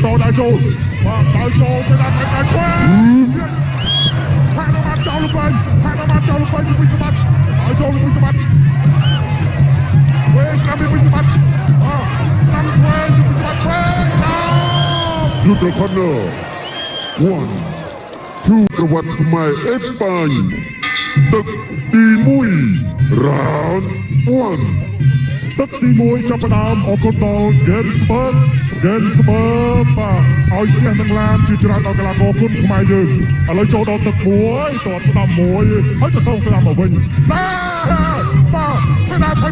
បន្តដល់ចូលបាទដល់ចូលសេនាថៃឆ្វេងហាក់បានចោលលុបវិញហាក់បានចោលលុបវិញពីសម្បត្តិដល់ចូលពីសម្បត្តិវេស្រាំពីសម្បត្តិស្រាំឆ្វេងពីសម្បត្តិឆ្វេងលុបខនណូ1 2ប្រវត្តិខ្មែរអេស្ប៉ាញទឹកទី1 round 1ទឹកទី1ចាប់ផ្ដើមអរគុណដល់ Gensburg បាទឲ្យផ្ទះនឹងឡានជាច្រើនដល់កីឡាករគុណខ្មែរយើងឥឡូវចូលដល់ទឹក1តស្ដាំ1ហើយទៅសងស្ដាំមកវិញបាទសេនាថៃ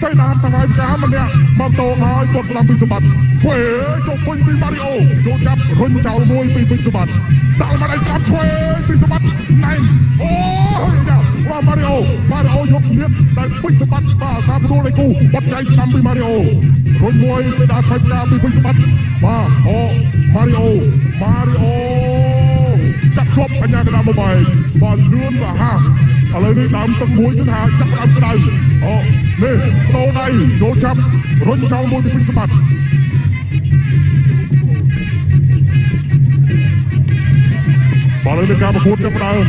សេនាថៃម្នាក់មកតោហើយគាត់ស្ដាំពីសម្បត្តិឆ្វេងចូលពេញពីម៉ារីអូចូលចាប់រុញចោលមួយពីពេញសម្បត្តិដល់មកដៃស្ដាំឆ្វេងពីសម្បត្តិណែនអូយយ៉ាម៉ារីអូយកស្នៀតតែពេញសម្បត្តិបាទសាផ្ដួលដៃគូបាត់ចៃស្ដាំពីម៉ារីអូរុញមួយសេនាថៃពីពេញសម្បត្តិបាទអូម៉ារីអូចាប់ជាប់បញ្ញាកណ្ដាលមកបាយបាទលឿនបាទហាឥឡូវនេះដើមទឹកមួយគឺថាចាប់ដើមក្តៅអូនេះដោដៃចូលចាប់រុញចោលមួយពីពេញសម្បត្តិបាទលើការប្រកួតចាប់ដើម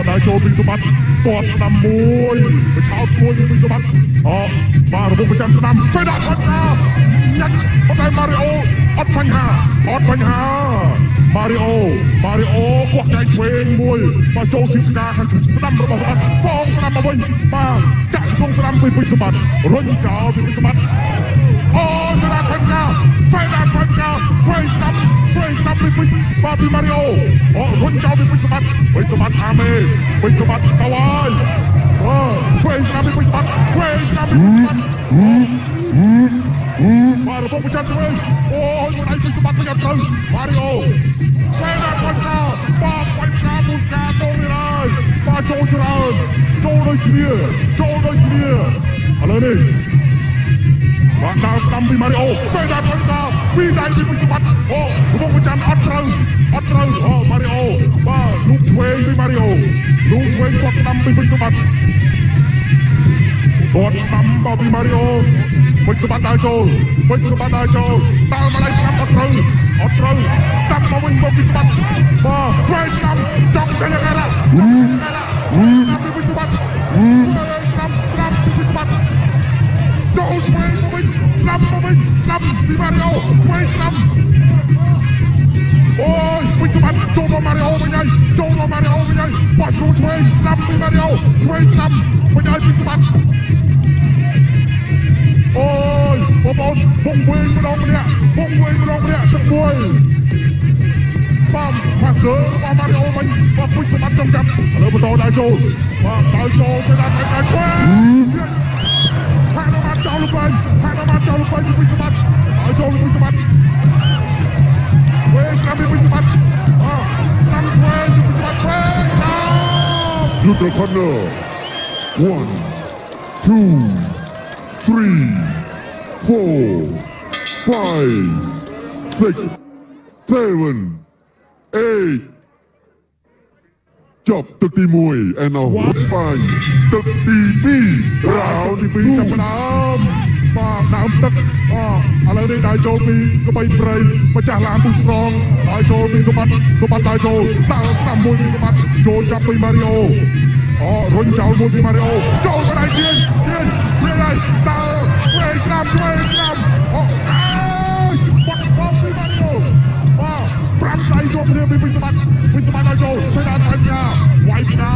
ដើរចូលពីសម្បត្តិទាត់ស្ដាំមួយបឆោតមួយពីសម្បត្តិបាទរបបប្រចាំស្ដាំសេដាផាញ៉ាត់តែម៉ារីអូអត់បញ្ហាម៉ារីអូគោះចែកឆ្វេងមួយបាទចូលស៊ីស្កាខាងស្ដាំរបស់សម្បត្តិសងស្ដាំមកវិញបាទចាក់ក្នុងស្ដាំពីពេញសម្បត្តិរុញចោលពីពេញសម្បត្តិអូសេដាផាញ់ឆ្វេងស្ដាំពីពេញបាទពីម៉ារីអូរុញចោលពីពេញសម្បត្តិអាមេពេញសម្បត្តិទៅហើយឆ្វេងស្ដាំពីពេញសម្បត្តិបាទរបបប្រចាំឆ្វេងអូយដៃពីសម្បត្តិមិនអត់ទៅម៉ារីអូសេនាថៃបាទខ្វាយការមួយការតូននេះហើយបាទចូលច្រើនចូលដូចគ្នាឥឡូវនេះបាទដើរស្ដាំពីម៉ារីអូសេនាថៃពីដៃពីសម្បត្តិរបបប្រចាំអត់ត្រូវម៉ារីអូបាទលោកឆ្វេងពីម៉ារីអូគាត់ស្ដាំពីពេញសម្បត្តិគាត់ស្ដាំបពីម៉ារីអូពេញសម្បត្តិដើរចូលដើរមកដៃស្ដាំអត់ត្រូវស្ដាំមកវិញមកពីសម្បត្តិបាទឆ្វេងស្ដាំចង់ទៅយ៉ាងណាពីពេញសម្បត្តិស្ដាំពីសម្បត្តិចូលឆ្វេងមកវិញស្ដាំពីម៉ារីអូឆ្វេងស្ដាំអូយពេញសម្បត្តិចូលមកម៉ារីអូវិញហើយបាត់ចូលឆ្វេងស្ដាំពីម៉ារីអូឆ្វេងស្ដាំវិញហើយពីសម្បត្តិអូយបងប្អូនវងវែងម្ដងម្នាក់ទឹកមួយបាទប៉ាសឺរបស់ម៉ារីអូវិញបាទពេញសម្បត្តិចង់ចាប់ឥឡូវបន្តដល់ចូលបាទដល់ចូលសេនាថៃឆ្វេងហាក់បានចោលលុបវិញពីសម្បត្តិដល់ចូលពីសម្បត្តិវេស្រាំពីសម្បត្តិស្ដាំឆ្វេងពីសម្បត្តិឆ្វេងលុបខនណូ1 2 3 4 5 6 7 8ចប់ទឹកទី1 and of Spain ទឹកទី2 round ទី2ចាប់ផ្ដើមបាទដើមទឹកឥឡូវនេះដើរចូលពីក្បីព្រៃម្ចាស់ឡានពុះស្រងដើរចូលពីសម្បត្តិដើរចូលដល់ស្ដាំមួយពីសម្បត្តិចូលចាប់ពីម៉ារីអូរុញចោលមួយពីម៉ារីអូចូលបដៃទៀងវាយហើយដល់ឆ្វេងស្ដាំបាត់បោកពីម៉ារីអូ5ដៃជាប់គ្នាពីសម្បត្តិដល់ចូលសេនាថៃវាយផ្កា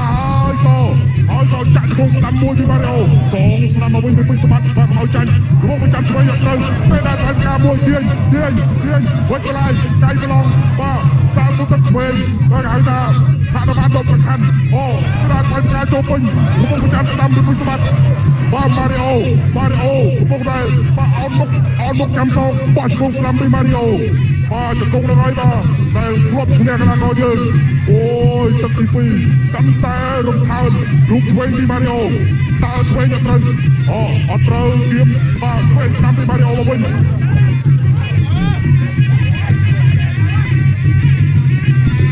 ហើយក៏ចាក់ក្នុងស្ដាំមួយពីម៉ារីអូសងស្ដាំមកវិញពីសម្បត្តិបាទឲ្យចាញ់រងប្រចាំឆ្វេងអត់ត្រូវសេនាថៃមួយទាញវិចកន្លែងកៃប្រឡងបាទតាមមុខទឹកឆ្វេងបាទហៅថាហាក់បានដល់ប្រខាន់សេនាថៃចូលពេញរងប្រចាំស្ដាំពីសម្បត្តិបាទម៉ារីអូកំពុងតែបាទអោនមុខចាំសងបោះឆ្កងស្ដាំពីម៉ារីអូបាទជង្គង់នឹងហើយបាទតែធ្លាប់ឈ្នះកណ្ដាលកោយើងអូយទឹកទី2កាន់តែរំថើនរូបឆ្វេងពីម៉ារីអូតើឆ្វេងអត់ត្រូវអត់ត្រូវទៀតបាទឆ្វេងស្ដាំពីម៉ារីអូមកវិញ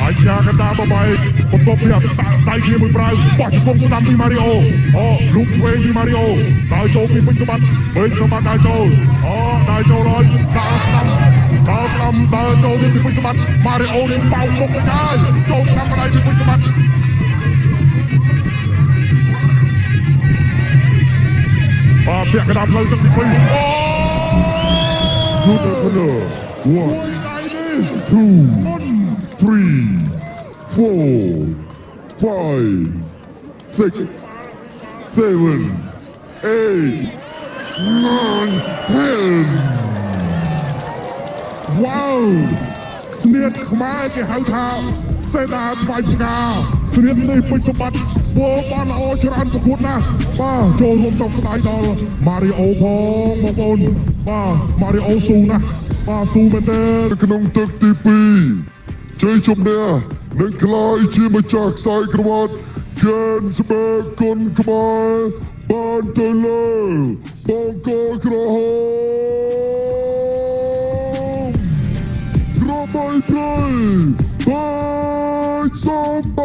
អាយ៉ាកណ្ដាលមកបាយបន្ទាប់ពីដៃគ្នាមួយប្រៅបោះជង្គង់ស្ដាំពីម៉ារីអូរូបឆ្វេងពីម៉ារីអូដើរចូលពីពេញសម្បត្តិដើរចូលហើយដើរស្ដាំ តើចូលទៅពីពេញសម្បត្តិម៉ារីអូនេះបោកមុខទៅហើយចូលស្ដាប់ម្ដាយពីពេញសម្បត្តិបាទពាក់កណ្ដាលផ្លូវទឹកទី2អូGood corner 1 2 3 4 5 6 7 8 9 10 Wow ស្នៀតខ្មែរគេហៅថាសេដាថ្វាយផ្កាស្នៀតនេះពេញសម្បត្តិធ្វើបានល្អច្រើនប្រកួតណាស់បាទចូលរួមសោកស្ដាយដល់ម៉ារីអូផងបងប្អូនបាទម៉ារីអូស៊ូណាស់បាទស៊ូមែនទេក្នុងទឹកទី2ជ័យជំនះនឹងក្លាយជាម្ចាស់ខ្សែក្រវ៉ាត់ហ្គេនស្បឺគុនខ្មែរបានទៅលើបងកក្រហមរបាយព្រៃបាយសំប